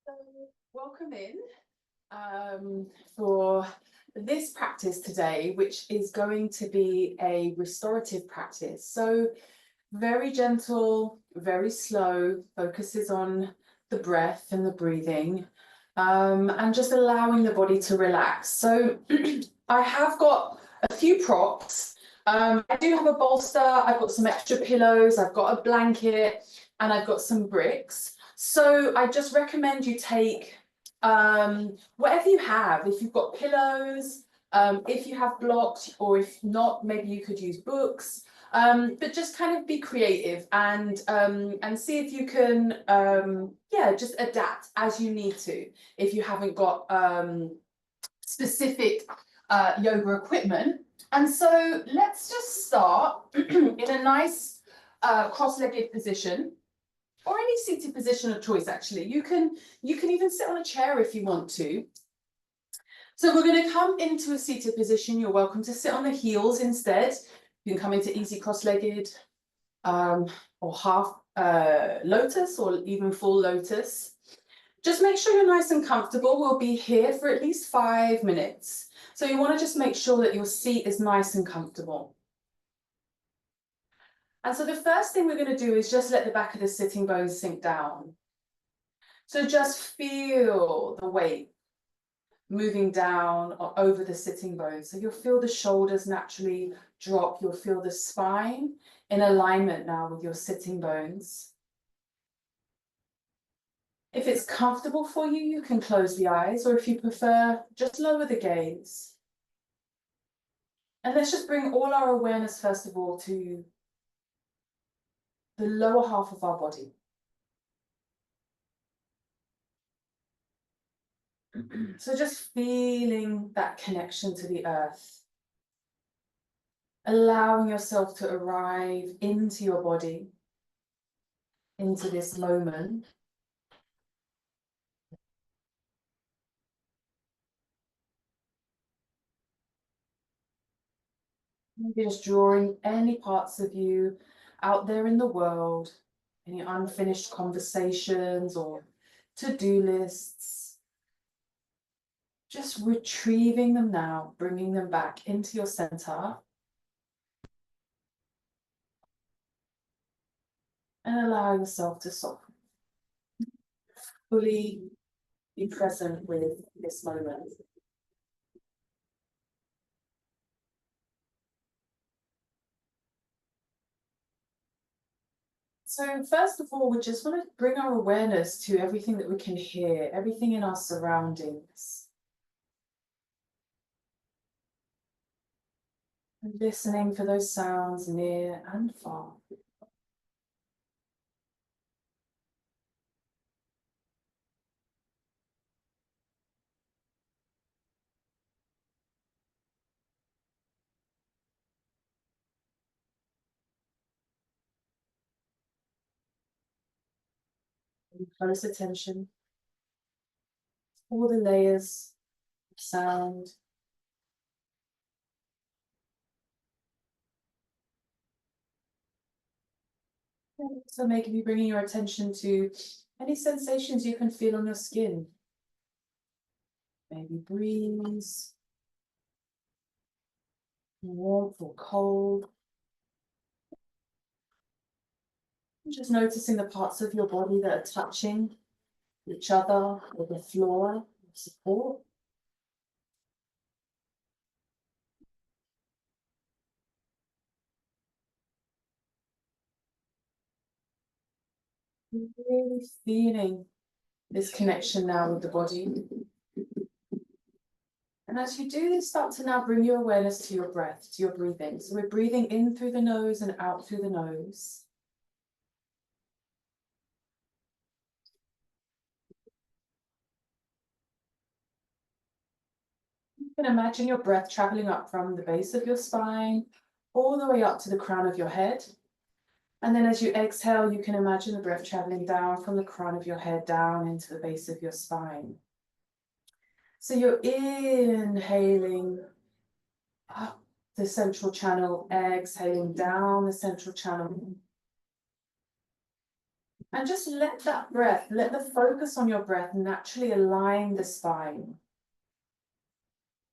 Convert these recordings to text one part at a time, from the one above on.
So, welcome in for this practice today, which is going to be a restorative practice. So very gentle, very slow, focuses on the breath and the breathing, and just allowing the body to relax. So I have got a few props. I do have a bolster, I've got some extra pillows, I've got a blanket, and I've got some bricks. So I just recommend you take whatever you have. If you've got pillows, if you have blocks, or if not, maybe you could use books. But just kind of be creative and see if you can just adapt as you need to. If you haven't got specific yoga equipment. And so let's just start in a nice cross-legged position, or any seated position of choice. Actually, you can even sit on a chair if you want to. So we're going to come into a seated position. You're welcome to sit on the heels instead. You can come into easy cross-legged, or half lotus, or even full lotus. Just make sure you're nice and comfortable. We'll be here for at least 5 minutes. So you want to just make sure that your seat is nice and comfortable. And so the first thing we're going to do is just let the back of the sitting bones sink down. So just feel the weight moving down or over the sitting bones. So you'll feel the shoulders naturally drop. You'll feel the spine in alignment now with your sitting bones. If it's comfortable for you, you can close the eyes, or if you prefer, just lower the gaze. And let's just bring all our awareness, first of all, to the lower half of our body. So just feeling that connection to the earth. Allowing yourself to arrive into your body, into this moment. Maybe just drawing any parts of you out there in the world, any unfinished conversations or to-do lists. Just retrieving them now, bringing them back into your center. And allow yourself to soften. Fully be present with this moment. So first of all, we just want to bring our awareness to everything that we can hear, everything in our surroundings. And listening for those sounds near and far. And close attention. All the layers of sound. So maybe bringing your attention to any sensations you can feel on your skin. Maybe breeze, warmth or cold. Just noticing the parts of your body that are touching each other or the floor, support. Really feeling this connection now with the body. And as you do this, start to now bring your awareness to your breath, to your breathing. So we're breathing in through the nose and out through the nose. You can imagine your breath traveling up from the base of your spine, all the way up to the crown of your head. And then as you exhale, you can imagine the breath traveling down from the crown of your head down into the base of your spine. So you're inhaling up the central channel, exhaling down the central channel. And just let that breath, let the focus on your breath naturally align the spine.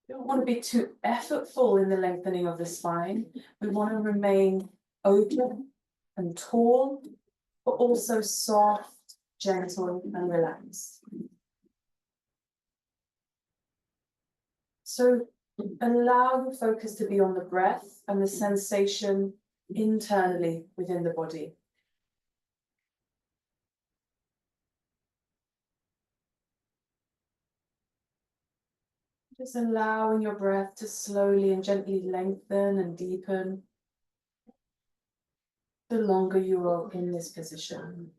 We don't want to be too effortful in the lengthening of the spine. We want to remain open and tall, but also soft, gentle, and relaxed. So allow the focus to be on the breath and the sensation internally within the body. Just allowing your breath to slowly and gently lengthen and deepen the longer you are in this position.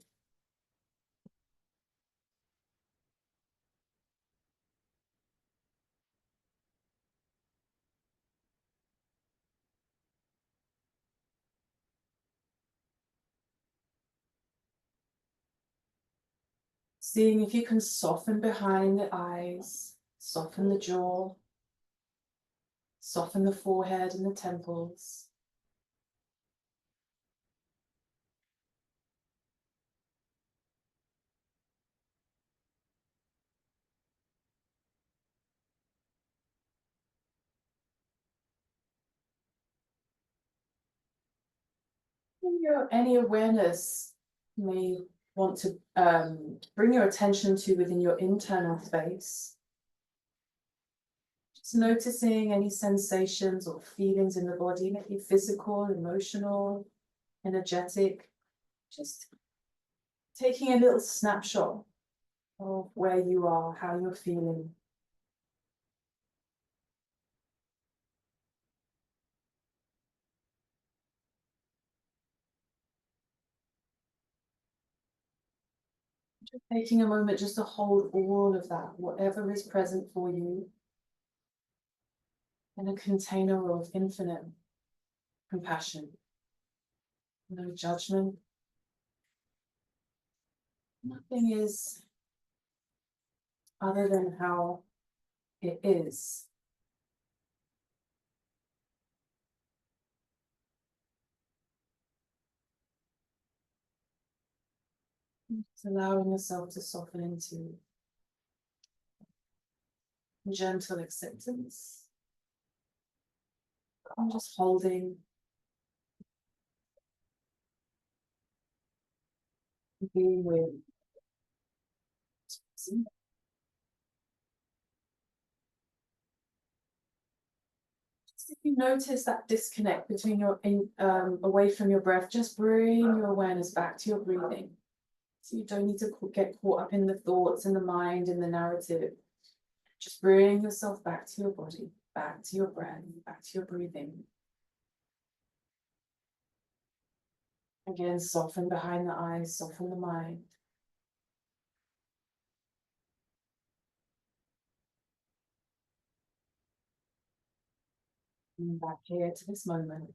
Seeing if you can soften behind the eyes, soften the jaw, soften the forehead and the temples. Any awareness you may want to bring your attention to within your internal space. Just noticing any sensations or feelings in the body, maybe physical, emotional, energetic. Just taking a little snapshot of where you are, how you're feeling. Just taking a moment just to hold all of that, whatever is present for you, in a container of infinite compassion. No judgment. Nothing is other than how it is. Just allowing yourself to soften into gentle acceptance. I'm just holding, being with. If you notice that disconnect between your away from your breath, just bring your awareness back to your breathing. So you don't need to get caught up in the thoughts and the mind and the narrative. Just bring yourself back to your body, back to your breath, back to your breathing. Again, soften behind the eyes, soften the mind. And back here to this moment.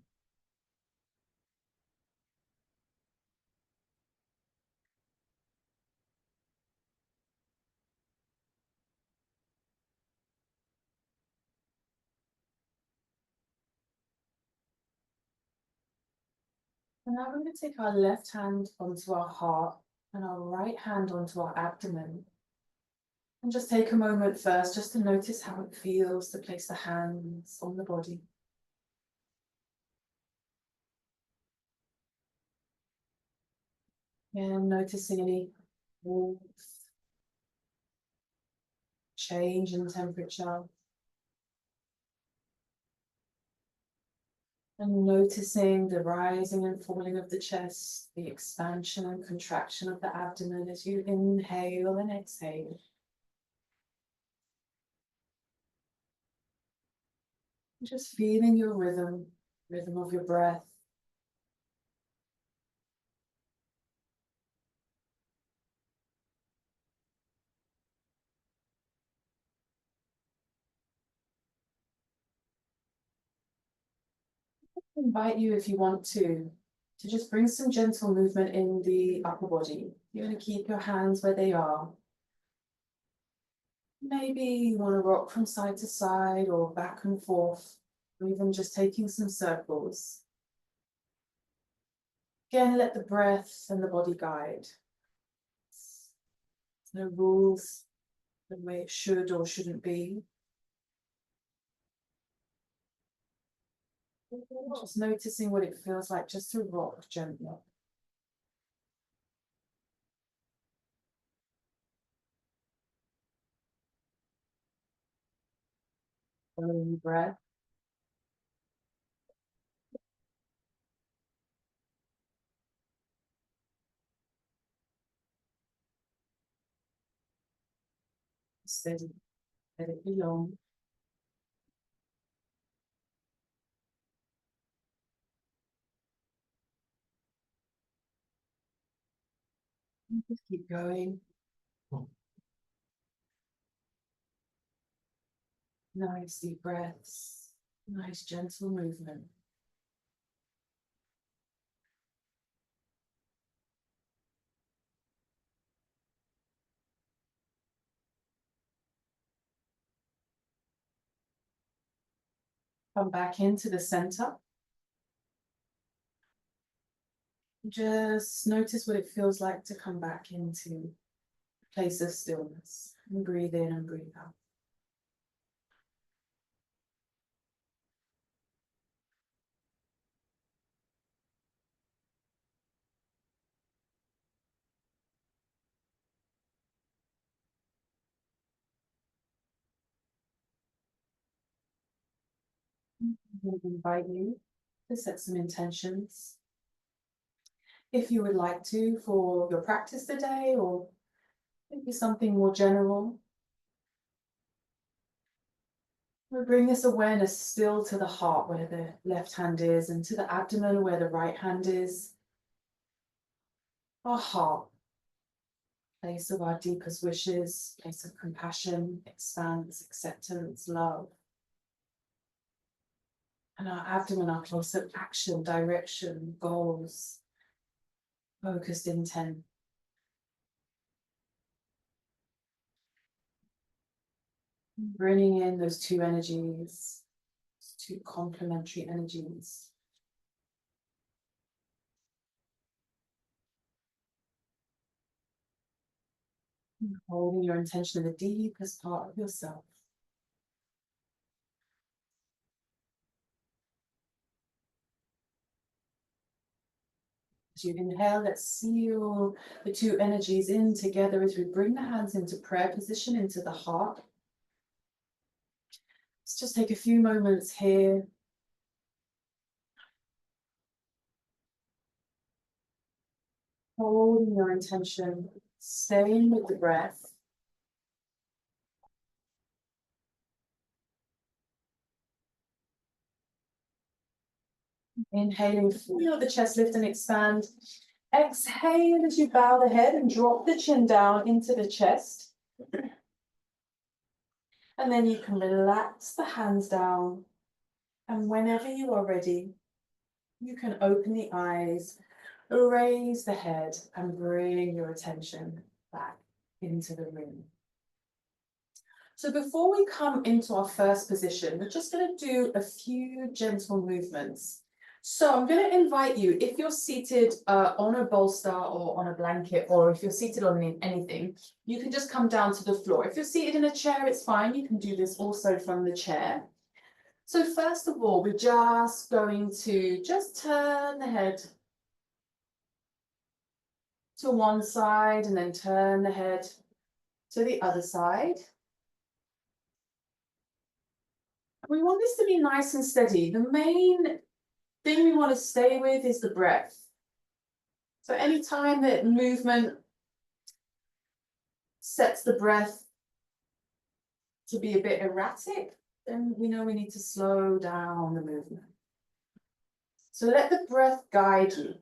And now we're going to take our left hand onto our heart and our right hand onto our abdomen. And just take a moment first just to notice how it feels to place the hands on the body. And noticing any warmth, change in temperature. And noticing the rising and falling of the chest, the expansion and contraction of the abdomen as you inhale and exhale. Just feeling your rhythm of your breath. I invite you, if you want to just bring some gentle movement in the upper body. You're going to keep your hands where they are. Maybe you want to rock from side to side or back and forth, or even just taking some circles. Again, let the breath and the body guide. No rules the way it should or shouldn't be. Just noticing what it feels like just to rock gently. Following your breath. Steady. Let it be long. Just keep going. Nice deep breaths. Nice gentle movement. Come back into the center. Just notice what it feels like to come back into a place of stillness. And breathe in and breathe out. I would invite you to set some intentions. If you would like to, for your practice today, or maybe something more general. We'll bring this awareness still to the heart where the left hand is, and to the abdomen where the right hand is. Our heart, place of our deepest wishes, place of compassion, expanse, acceptance, love. And our abdomen, our place of action, direction, goals, focused intent. Bringing in those two energies, two complementary energies. Holding your intention in the deepest part of yourself. As you inhale, let's seal the two energies in together as we bring the hands into prayer position, into the heart. Let's just take a few moments here. Holding your intention, staying with the breath. Inhaling, feel the chest lift and expand. Exhale as you bow the head and drop the chin down into the chest. And then you can relax the hands down. And whenever you are ready, you can open the eyes, raise the head, and bring your attention back into the room. So before we come into our first position, we're just going to do a few gentle movements. So I'm going to invite you, if you're seated on a bolster or on a blanket, or if you're seated on anything, you can just come down to the floor. If you're seated in a chair, it's fine. You can do this also from the chair. So first of all, we're just going to just turn the head to one side and then turn the head to the other side. We want this to be nice and steady. The main thing we want to stay with is the breath. So anytime that movement sets the breath to be a bit erratic, then we know we need to slow down the movement. So let the breath guide you.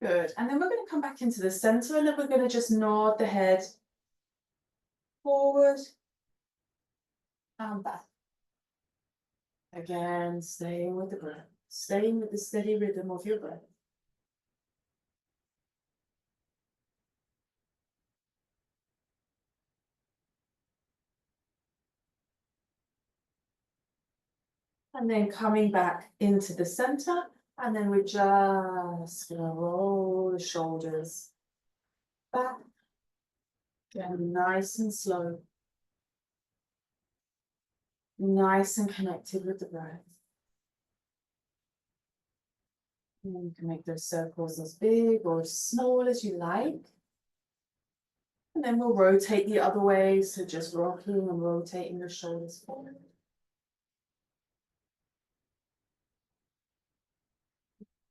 Good. And then we're going to come back into the center, and then we're going to just nod the head forward and back. Again, staying with the breath, staying with the steady rhythm of your breath. And then coming back into the center, and then we're just going to roll the shoulders back. Again, nice and slow. Nice and connected with the breath. And you can make those circles as big or as small as you like. And then we'll rotate the other way, so just rocking and rotating the shoulders forward.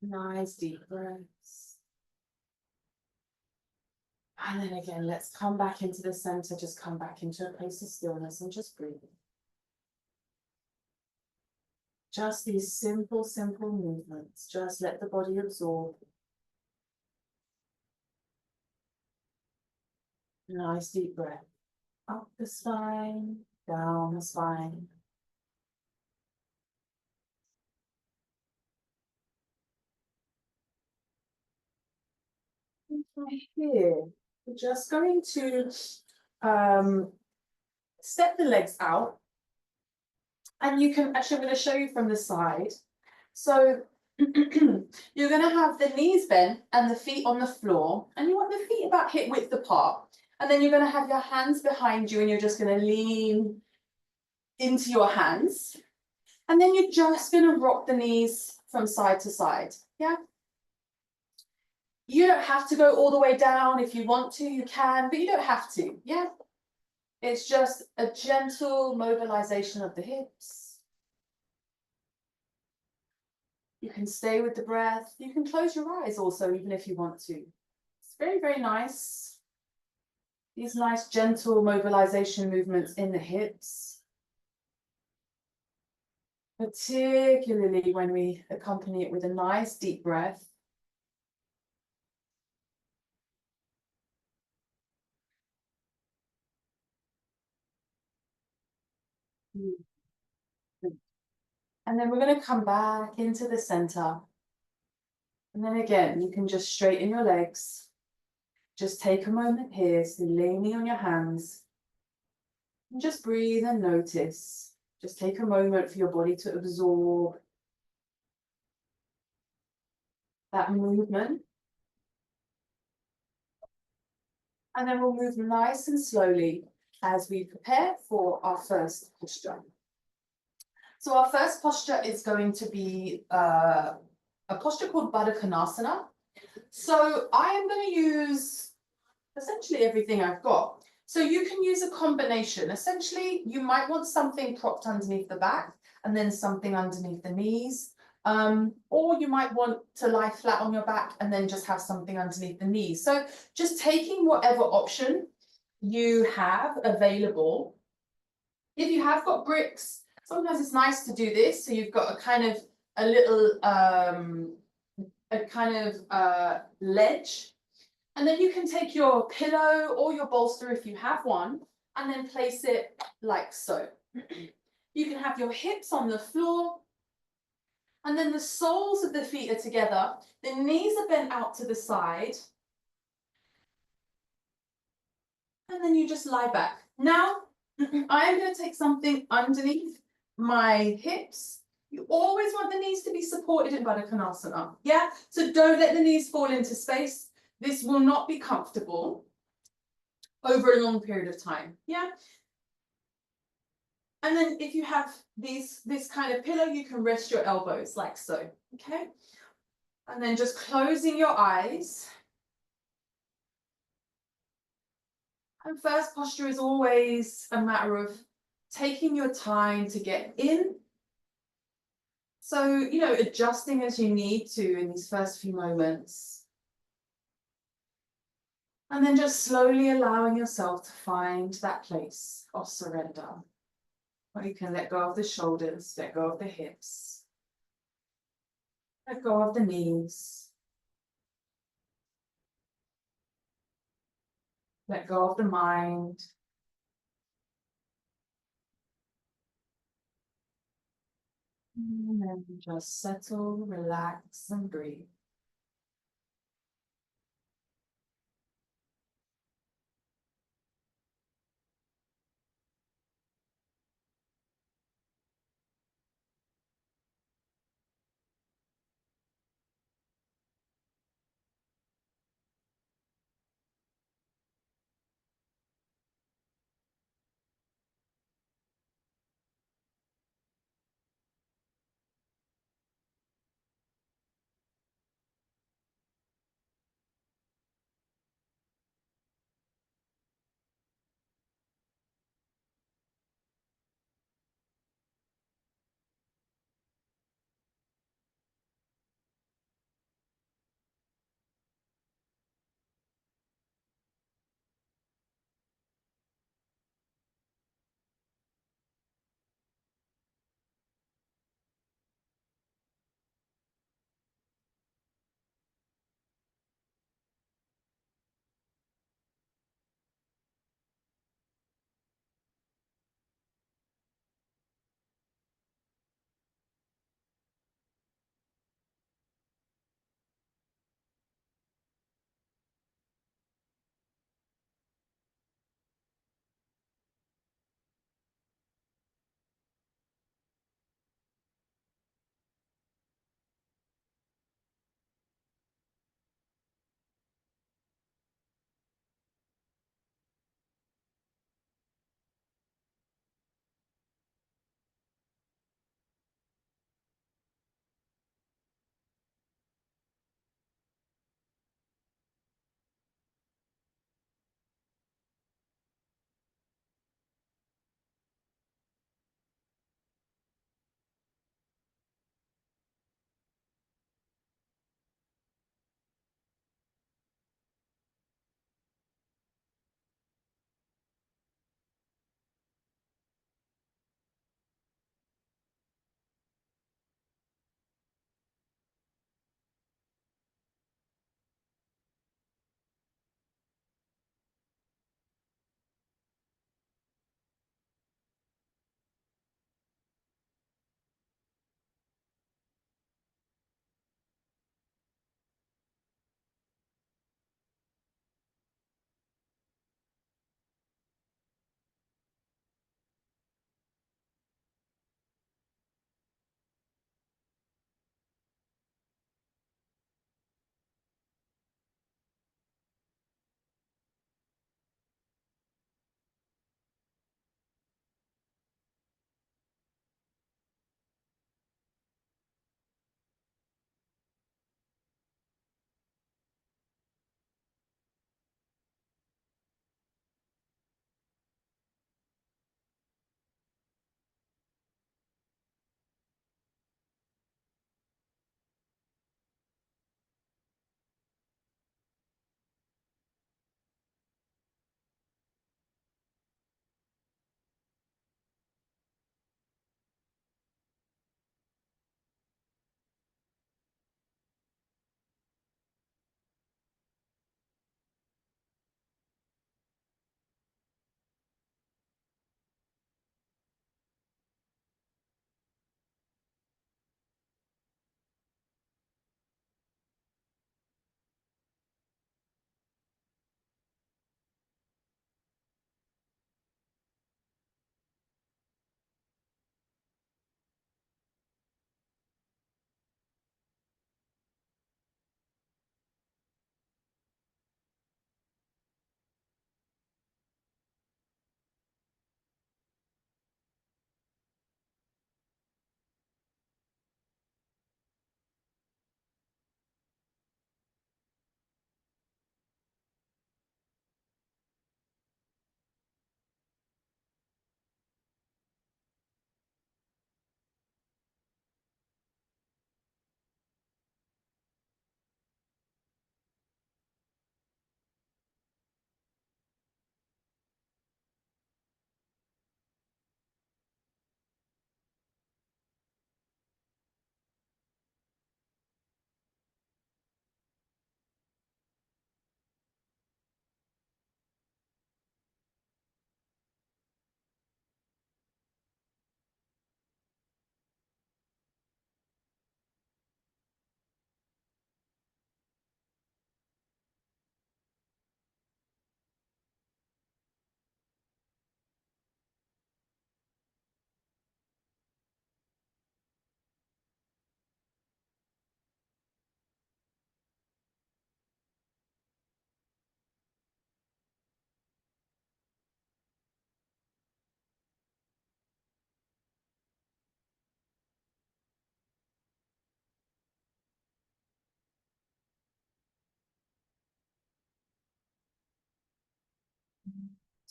Nice deep breaths. And then again, let's come back into the center, just come back into a place of stillness and just breathe. Just these simple, simple movements. Just let the body absorb. Nice deep breath. Up the spine, down the spine. Right here, we're just going to step the legs out. And you can, actually, I'm going to show you from the side. So you're going to have the knees bent and the feet on the floor. And you want the feet about hip width apart. And then you're going to have your hands behind you and you're just going to lean into your hands. And then you're just going to rock the knees from side to side. Yeah. You don't have to go all the way down. If you want to, you can, but you don't have to. Yeah. It's just a gentle mobilization of the hips. You can stay with the breath. You can close your eyes also, even if you want to. It's very, very nice. These nice gentle mobilization movements in the hips. Particularly when we accompany it with a nice deep breath. And then we're going to come back into the center. And then again, you can just straighten your legs. Just take a moment here, so leaning on your hands. And just breathe and notice. Just take a moment for your body to absorb that movement. And then we'll move nice and slowly as we prepare for our first posture. So our first posture is going to be a posture called Baddha Konasana. So I am going to use essentially everything I've got. So you can use a combination. Essentially, you might want something propped underneath the back and then something underneath the knees. Or you might want to lie flat on your back and then just have something underneath the knees. So just taking whatever option you have available. If you have got bricks, sometimes it's nice to do this. So you've got a kind of a little ledge. And then you can take your pillow or your bolster if you have one, and then place it like so. You can have your hips on the floor, and then the soles of the feet are together. The knees are bent out to the side. And then you just lie back. Now, I'm going to take something underneath my hips. You always want the knees to be supported in Baddha Konasana. Yeah? So don't let the knees fall into space. This will not be comfortable over a long period of time. Yeah. And then if you have this kind of pillow, you can rest your elbows like so. Okay. And then just closing your eyes. And first posture is always a matter of taking your time to get in. So, you know, adjusting as you need to in these first few moments. And then just slowly allowing yourself to find that place of surrender, where you can let go of the shoulders, let go of the hips, let go of the knees, let go of the mind. And then just settle, relax, and breathe.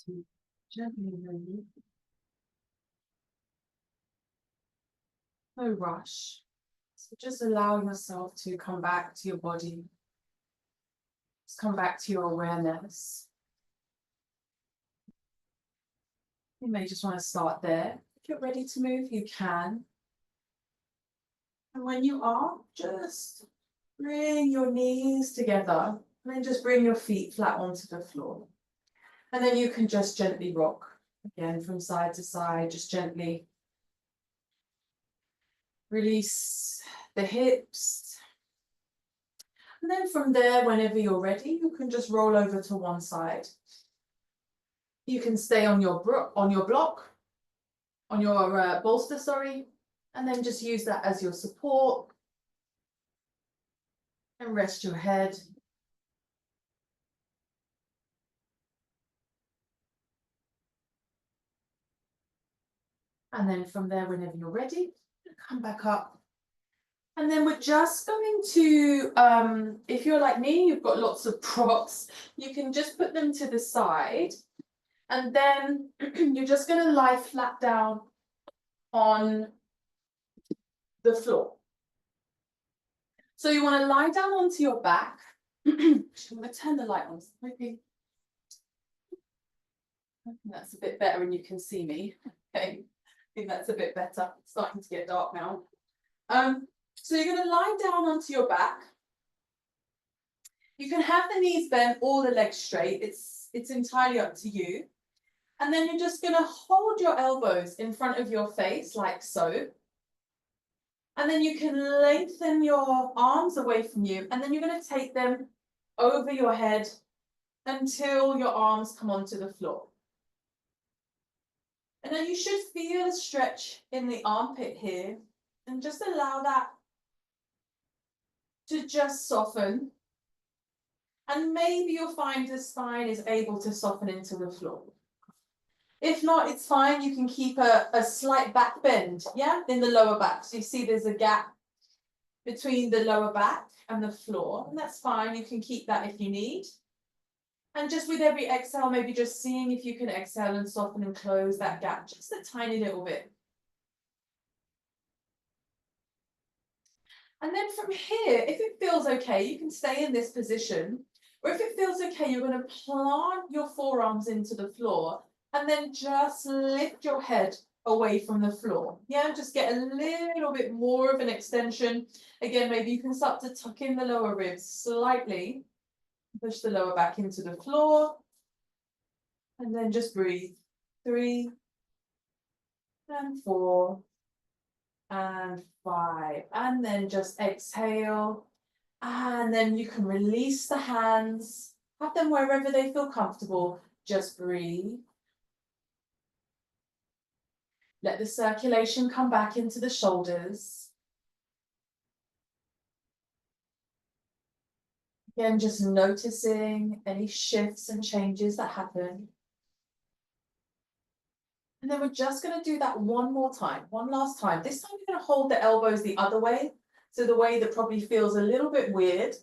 to gently release. No rush. So just allow yourself to come back to your body. Just come back to your awareness. You may just want to start there. If you're ready to move, you can. And when you are, just bring your knees together and then just bring your feet flat onto the floor. And then you can just gently rock again from side to side, just gently release the hips. And then from there, whenever you're ready, you can just roll over to one side. You can stay on your block, on your bolster, sorry, and then just use that as your support. And rest your head. And then from there, whenever you're ready, come back up. And then we're just going to, if you're like me, you've got lots of props, you can just put them to the side. And then you're just going to lie flat down on the floor. So you want to lie down onto your back. I'm going to turn the light on. Maybe that's a bit better and you can see me. Okay, I think that's a bit better. It's starting to get dark now. So you're going to lie down onto your back. You can have the knees bent or the legs straight. It's entirely up to you. And then you're just going to hold your elbows in front of your face like so. And then you can lengthen your arms away from you. And then you're going to take them over your head until your arms come onto the floor. And then you should feel a stretch in the armpit here. And just allow that to just soften. And maybe you'll find the spine is able to soften into the floor. If not, it's fine. You can keep a slight back bend, yeah, in the lower back. So you see there's a gap between the lower back and the floor. And that's fine. You can keep that if you need. And just with every exhale, maybe just seeing if you can exhale and soften and close that gap just a tiny little bit. And then from here, if it feels okay, you can stay in this position. Or if it feels okay, you're going to plant your forearms into the floor and then just lift your head away from the floor. Yeah, just get a little bit more of an extension. Again, maybe you can start to tuck in the lower ribs slightly. Push the lower back into the floor. And then just breathe. 3 and 4 and 5. And then just exhale. And then you can release the hands. Have them wherever they feel comfortable. Just breathe. Let the circulation come back into the shoulders. Again, just noticing any shifts and changes that happen. And then we're just going to do that one more time, one last time. This time you're going to hold the elbows the other way. So the way that probably feels a little bit weird,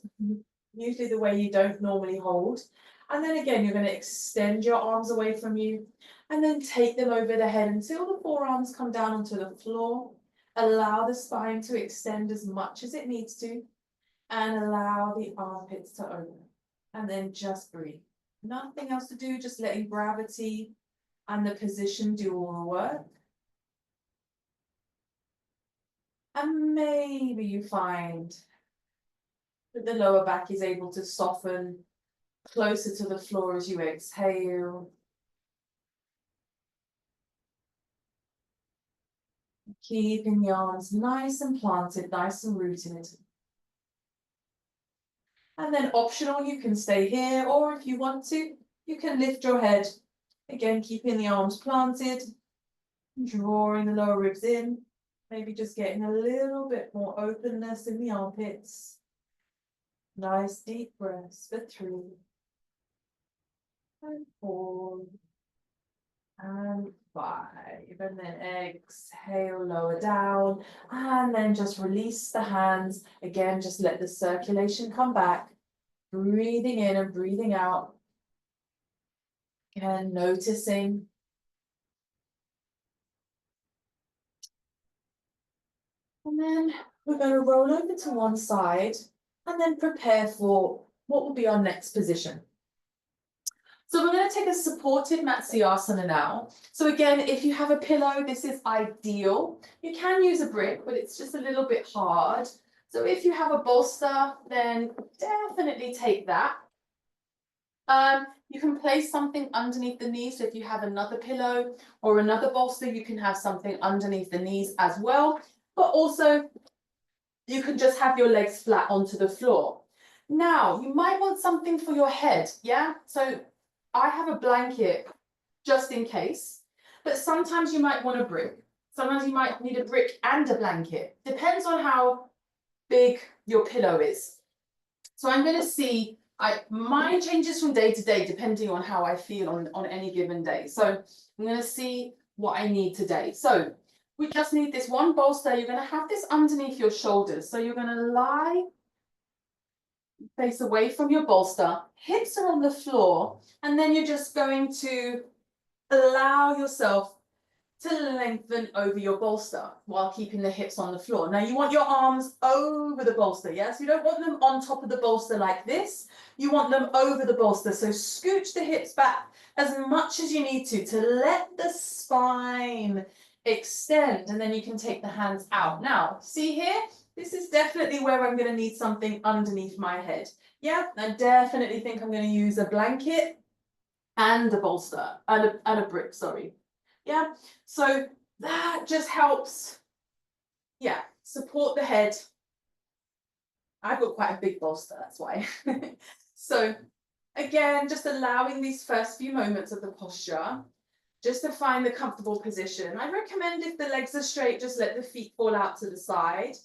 usually the way you don't normally hold. And then again, you're going to extend your arms away from you and then take them over the head until the forearms come down onto the floor. Allow the spine to extend as much as it needs to and allow the armpits to open. And then just breathe. Nothing else to do, just letting gravity and the position do all the work. And maybe you find that the lower back is able to soften closer to the floor as you exhale. Keeping the arms nice and planted, nice and rooted. And then optional, you can stay here, or if you want to, you can lift your head. Again, keeping the arms planted, drawing the lower ribs in, maybe just getting a little bit more openness in the armpits. Nice deep breaths for 3 and 4 and 5. And then exhale, lower down, and then just release the hands. Again, just let the circulation come back. Breathing in and breathing out. Again, noticing. And then we're going to roll over to one side and then prepare for what will be our next position. So we're going to take a supported Matsyasana now. So again, if you have a pillow, this is ideal. You can use a brick, but it's just a little bit hard. So if you have a bolster, then definitely take that. You can place something underneath the knees. So if you have another pillow or another bolster, you can have something underneath the knees as well. But also, you can just have your legs flat onto the floor. Now, you might want something for your head, yeah? So I have a blanket just in case, but sometimes you might want a brick. Sometimes you might need a brick and a blanket. Depends on how big your pillow is. So I'm going to see, mine changes from day to day depending on how I feel on any given day. So I'm going to see what I need today. So we just need this one bolster. You're going to have this underneath your shoulders. So you're going to lie face away from your bolster, hips are on the floor, and then you're just going to allow yourself to lengthen over your bolster while keeping the hips on the floor. Now you want your arms over the bolster, yes? You don't want them on top of the bolster like this. You want them over the bolster. So scooch the hips back as much as you need to let the spine extend, and then you can take the hands out. Now, see here? This is definitely where I'm going to need something underneath my head. Yeah, I definitely think I'm going to use a blanket and a bolster, and a brick, sorry. Yeah, so that just helps, yeah, support the head. I've got quite a big bolster, that's why. So again, just allowing these first few moments of the posture, just to find the comfortable position. I recommend if the legs are straight, just let the feet fall out to the side.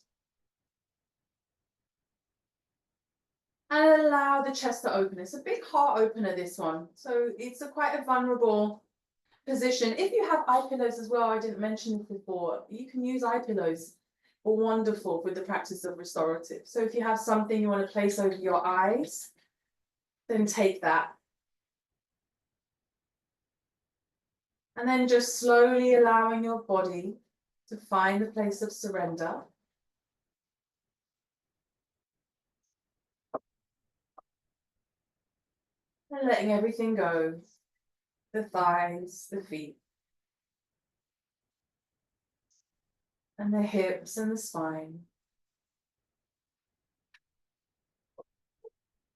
And allow the chest to open. It's a big heart opener, this one. So it's quite a vulnerable position. If you have eye pillows as well, I didn't mention before, you can use eye pillows. Wonderful with the practice of restorative. So if you have something you want to place over your eyes, then take that. And then just slowly allowing your body to find the place of surrender. And letting everything go. The thighs, the feet. And the hips and the spine.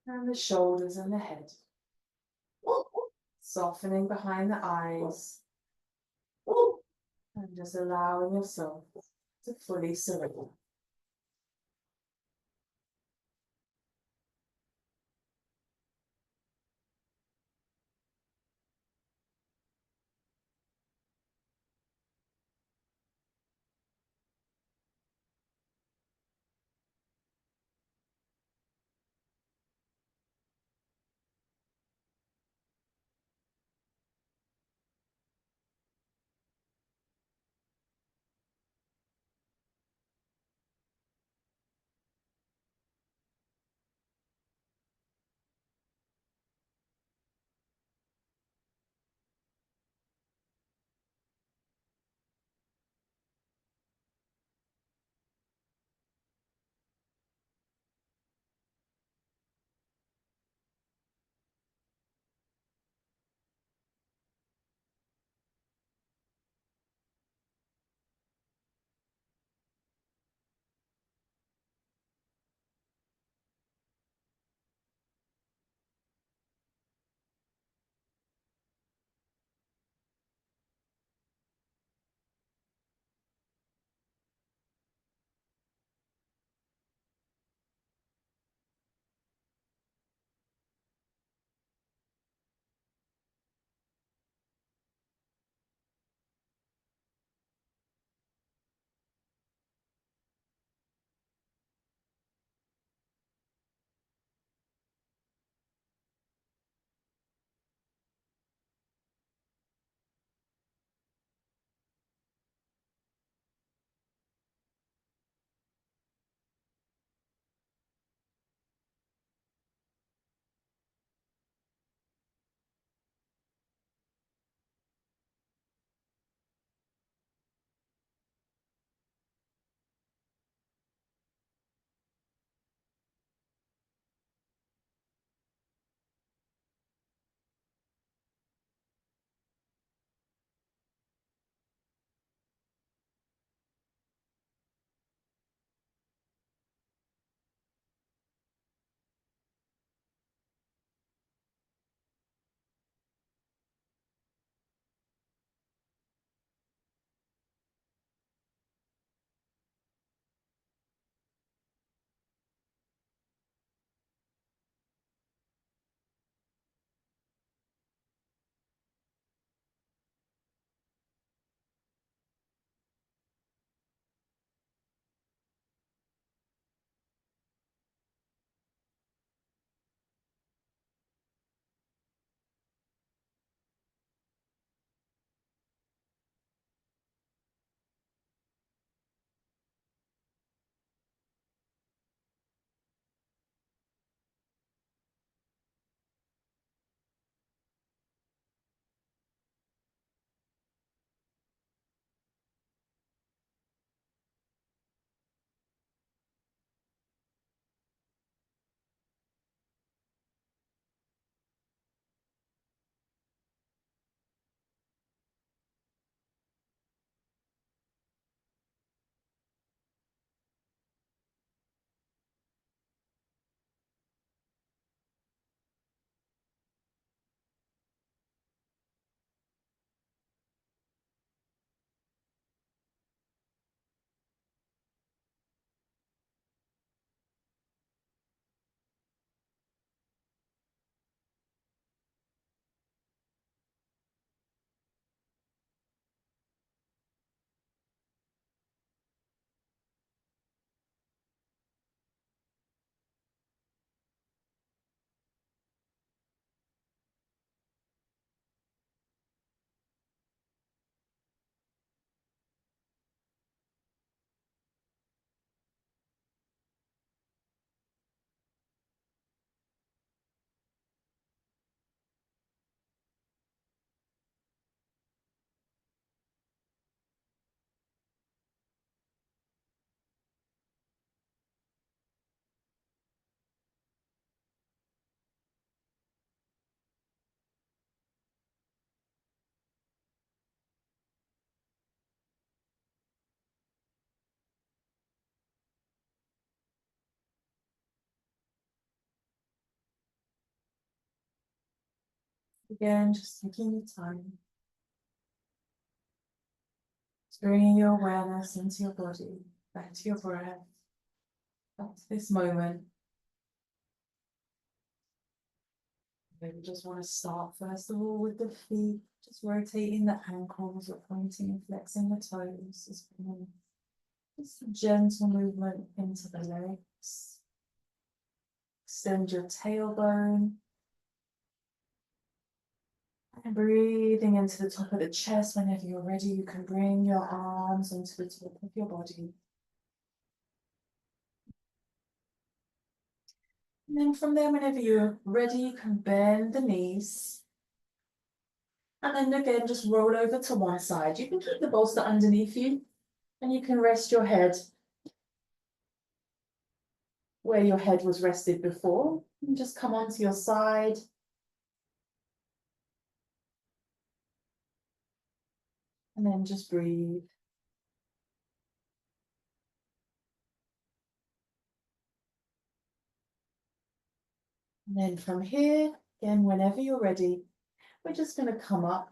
And the shoulders and the head. Softening behind the eyes. And just allowing yourself to fully surrender. Again, just taking your time. Just bringing your awareness into your body, back to your breath, back to this moment. Maybe just want to start first of all with the feet, just rotating the ankles or pointing and flexing the toes. Just a gentle movement into the legs. Extend your tailbone. And breathing into the top of the chest. Whenever you're ready, you can bring your arms onto the top of your body. And then from there, whenever you're ready, you can bend the knees. And then again, just roll over to one side. You can keep the bolster underneath you, and you can rest your head where your head was rested before. And just come onto your side. And then just breathe. And then from here, again, whenever you're ready, we're just going to come up.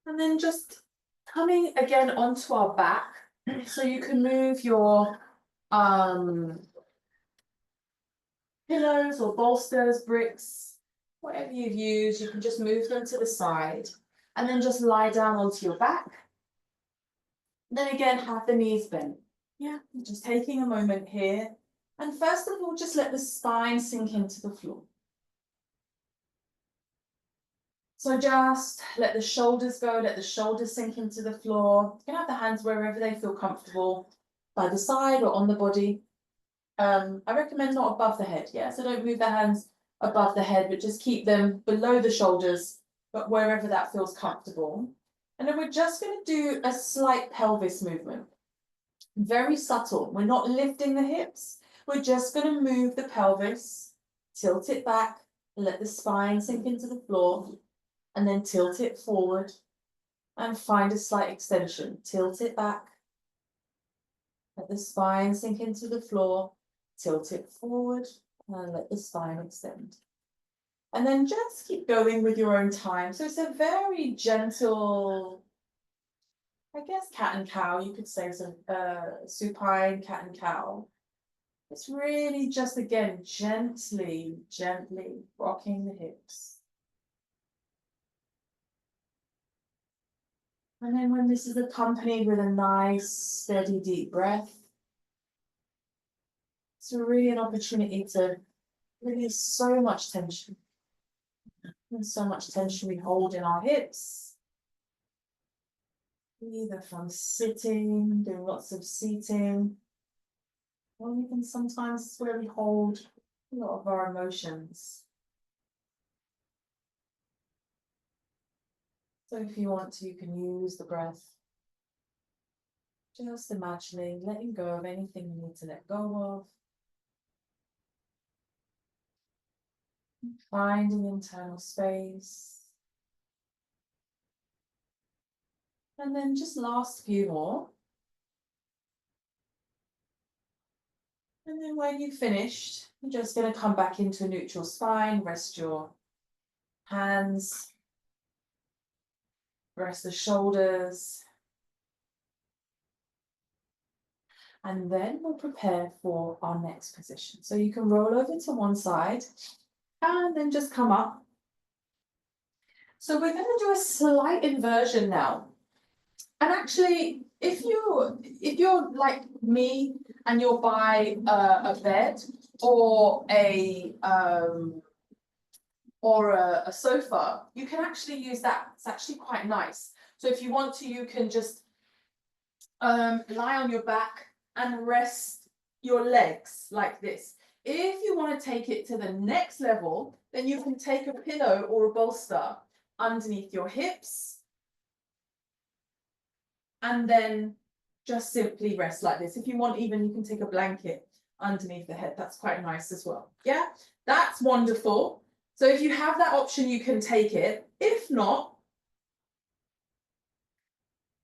And then just coming again onto our back. So you can move your pillows or bolsters, bricks, whatever you've used, you can just move them to the side. And then just lie down onto your back. Then again, have the knees bent. Yeah, just taking a moment here. And first of all, just let the spine sink into the floor. So just let the shoulders go, let the shoulders sink into the floor. You can have the hands wherever they feel comfortable, by the side or on the body. I recommend not above the head, yeah? So don't move the hands above the head, but just keep them below the shoulders, but wherever that feels comfortable. And then we're just going to do a slight pelvis movement. Very subtle. We're not lifting the hips. We're just going to move the pelvis, tilt it back, let the spine sink into the floor, and then tilt it forward and find a slight extension. Tilt it back, let the spine sink into the floor, tilt it forward, and let the spine extend. And then just keep going with your own time. So it's a very gentle, I guess, cat and cow, you could say, so supine cat and cow. It's really just, again, gently rocking the hips. And then when this is accompanied with a nice, steady, deep breath, it's really an opportunity to release so much tension. And so much tension we hold in our hips. Either from sitting, doing lots of seating, or even sometimes where we hold a lot of our emotions. So if you want to, you can use the breath. Just imagining, letting go of anything you need to let go of. Finding internal space. And then just last few more. And then when you've finished, you're just going to come back into a neutral spine, rest your hands, rest the shoulders. And then we'll prepare for our next position. So you can roll over to one side and then just come up. So we're going to do a slight inversion now. And actually, if you're like me and you're by a bed or a sofa, you can actually use that. It's actually quite nice. So if you want to, you can just lie on your back and rest your legs like this. If you want to take it to the next level, then you can take a pillow or a bolster underneath your hips and then just simply rest like this. If you want, even you can take a blanket underneath the head. That's quite nice as well. Yeah, that's wonderful. So if you have that option, you can take it. If not,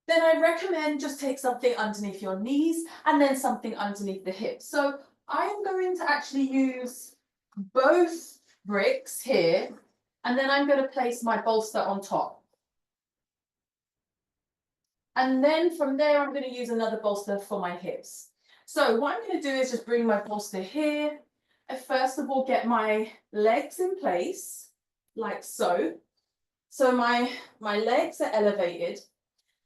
then I recommend just take something underneath your knees and then something underneath the hips. So I am going to actually use both bricks here, and then I'm going to place my bolster on top. And then from there, I'm going to use another bolster for my hips. So what I'm going to do is just bring my bolster here. I first of all get my legs in place, like so. So my legs are elevated.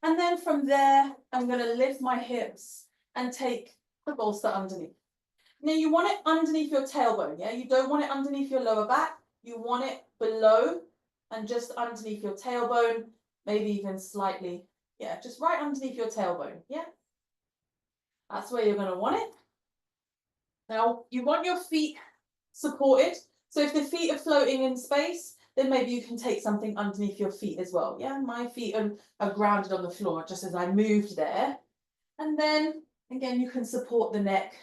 And then from there, I'm going to lift my hips and take the bolster underneath. Now you want it underneath your tailbone, yeah? You don't want it underneath your lower back. You want it below and just underneath your tailbone, maybe even slightly, yeah, just right underneath your tailbone, yeah? That's where you're going to want it. Now, you want your feet supported. So if the feet are floating in space, then maybe you can take something underneath your feet as well, yeah? My feet are grounded on the floor just as I moved there. And then, again, you can support the neck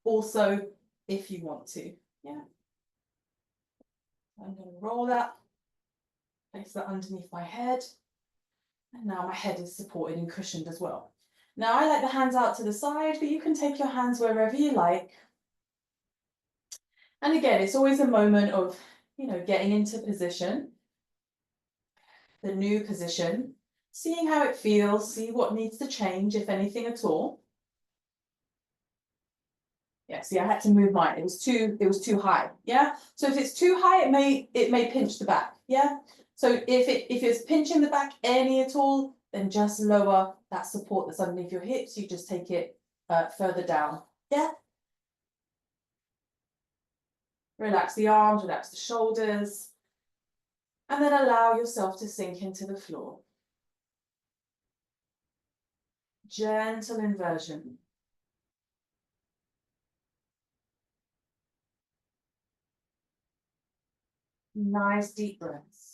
also if you want to, yeah? I'm going to roll that, place that underneath my head. And now my head is supported and cushioned as well. Now I like the hands out to the side, but you can take your hands wherever you like. And again, it's always a moment of, getting into position, the new position, seeing how it feels, see what needs to change, if anything at all. Yeah, see, I had to move mine. It was too high. Yeah. So if it's too high, it may pinch the back. Yeah. So if it's pinching the back any at all, then just lower that support that's underneath your hips. You just take it further down. Yeah. Relax the arms, relax the shoulders, and then allow yourself to sink into the floor. Gentle inversion. Nice deep breaths.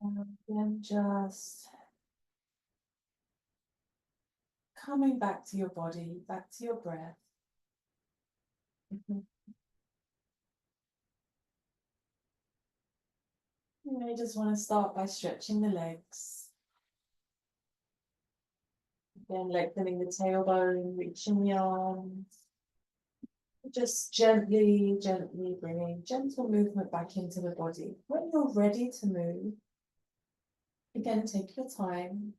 And then just coming back to your body, back to your breath. You may just want to start by stretching the legs. Then lengthening the tailbone, reaching the arms. Just gently, gently bringing gentle movement back into the body. When you're ready to move, again, take your time.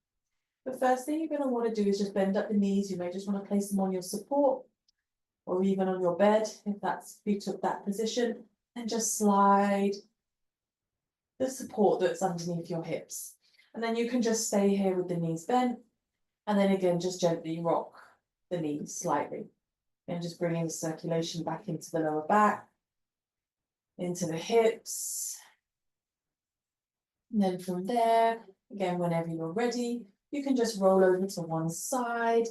The first thing you're going to want to do is just bend up the knees. You may just want to place them on your support or even on your bed if you took that position, and just slide the support that's underneath your hips. And then you can just stay here with the knees bent, and then again, just gently rock the knees slightly. And just bringing the circulation back into the lower back, into the hips. And then from there, again, whenever you're ready, you can just roll over to one side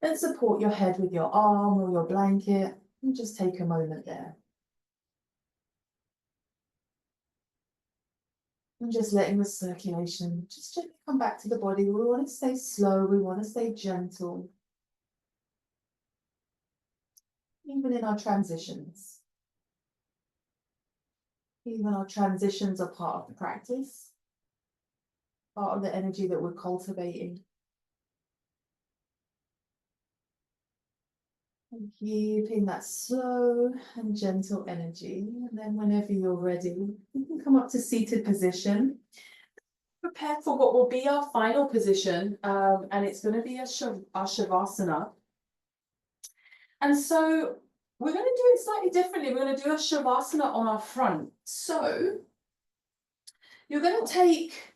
and support your head with your arm or your blanket, and just take a moment there. And just letting the circulation just gently come back to the body. We want to stay slow, we want to stay gentle. Even in our transitions. Even our transitions are part of the practice, part of the energy that we're cultivating. And keeping that slow and gentle energy. And then whenever you're ready, you can come up to seated position. Prepare for what will be our final position, and it's going to be our Shavasana. And so we're going to do it slightly differently. We're going to do a Shavasana on our front. So you're going to take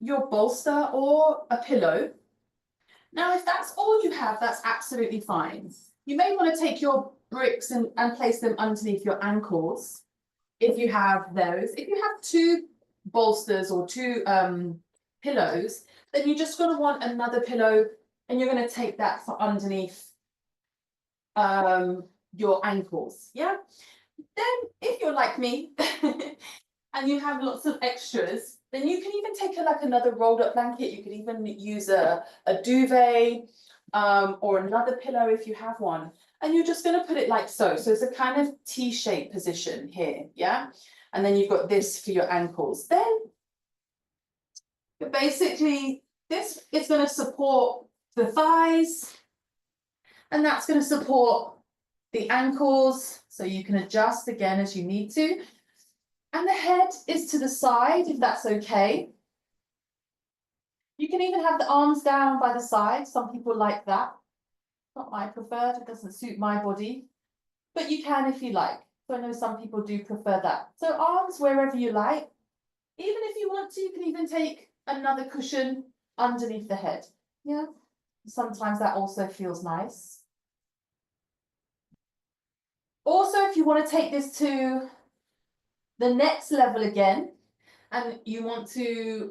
your bolster or a pillow. Now, if that's all you have, that's absolutely fine. You may want to take your bricks and place them underneath your ankles, if you have those. If you have two bolsters or two pillows, then you're just going to want another pillow, and you're going to take that for underneath your ankles. Yeah. Then if you're like me and you have lots of extras, then you can even take another rolled up blanket. You could even use a duvet or another pillow if you have one. And you're just going to put it like so. So it's a kind of T-shaped position here, yeah? And then you've got this for your ankles. Then basically this is going to support the thighs, and that's going to support the ankles, so you can adjust again as you need to. And the head is to the side, if that's okay. You can even have the arms down by the side. Some people like that. Not my preferred, it doesn't suit my body. But you can if you like. So I know some people do prefer that. So arms wherever you like. Even if you want to, you can even take another cushion underneath the head. Yeah. Sometimes that also feels nice. Also, if you want to take this to the next level again, and you want to,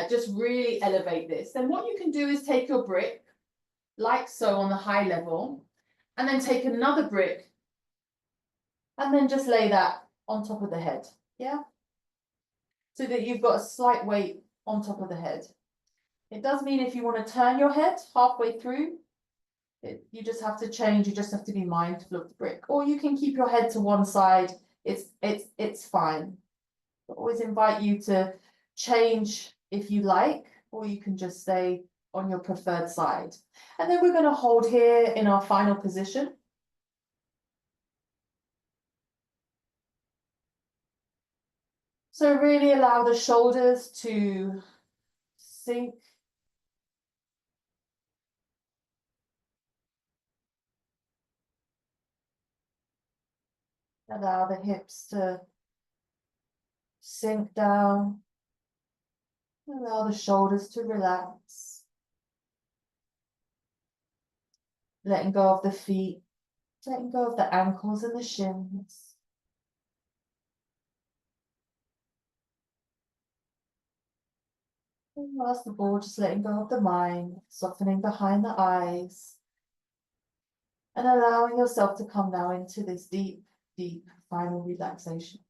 just really elevate this, then what you can do is take your brick, like so on the high level, and then take another brick, and then just lay that on top of the head, yeah? So that you've got a slight weight on top of the head. It does mean if you want to turn your head halfway through, you just have to change, you just have to be mindful of the brick. Or you can keep your head to one side, it's fine. I always invite you to change if you like, or you can just stay on your preferred side. And then we're going to hold here in our final position. So really allow the shoulders to sink. Allow the hips to sink down. Allow the shoulders to relax. Letting go of the feet, letting go of the ankles and the shins. And last of all, just letting go of the mind, softening behind the eyes. And allowing yourself to come now into this deep, deep final relaxation.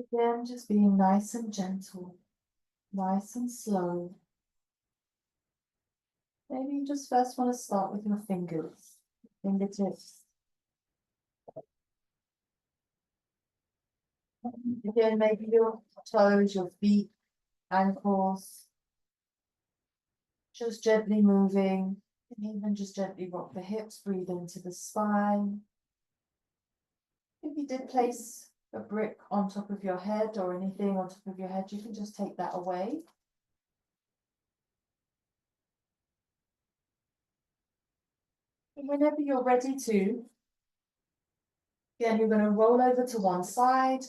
Again, just being nice and gentle, nice and slow. Maybe you just first want to start with your fingers, fingertips. Again, maybe your toes, your feet, ankles. Just gently moving, and even just gently rock the hips, breathe into the spine. If you did place a brick on top of your head or anything on top of your head, you can just take that away. And whenever you're ready to, again, you're going to roll over to one side.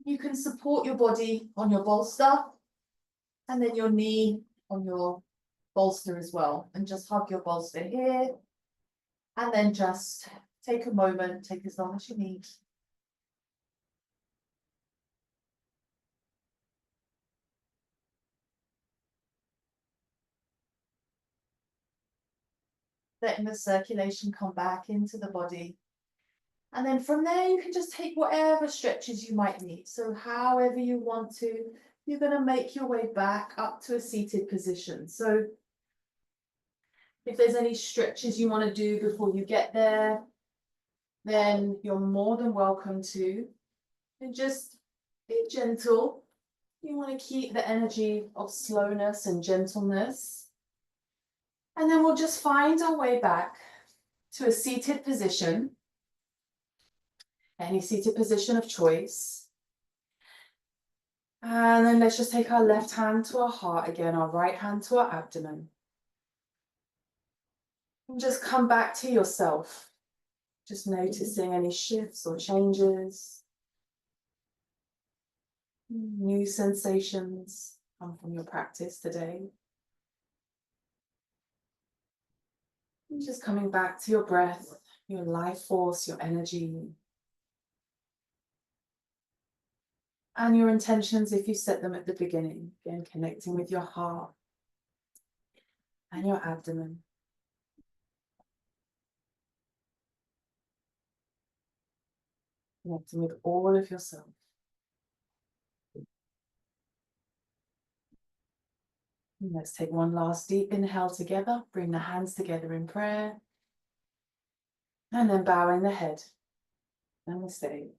You can support your body on your bolster and then your knee on your bolster as well. And just hug your bolster here. And then just take a moment, take as long as you need. Letting the circulation come back into the body. And then from there, you can just take whatever stretches you might need. So however you want to, you're going to make your way back up to a seated position. So if there's any stretches you want to do before you get there, then you're more than welcome to. And just be gentle. You want to keep the energy of slowness and gentleness. And then we'll just find our way back to a seated position. Any seated position of choice. And then let's just take our left hand to our heart again, our right hand to our abdomen. And just come back to yourself. Just noticing any shifts or changes. New sensations come from your practice today. And just coming back to your breath, your life force, your energy. And your intentions if you set them at the beginning. Again, connecting with your heart and your abdomen. Connecting with all of yourself. And let's take one last deep inhale together. Bring the hands together in prayer. And then bowing the head. Namaste.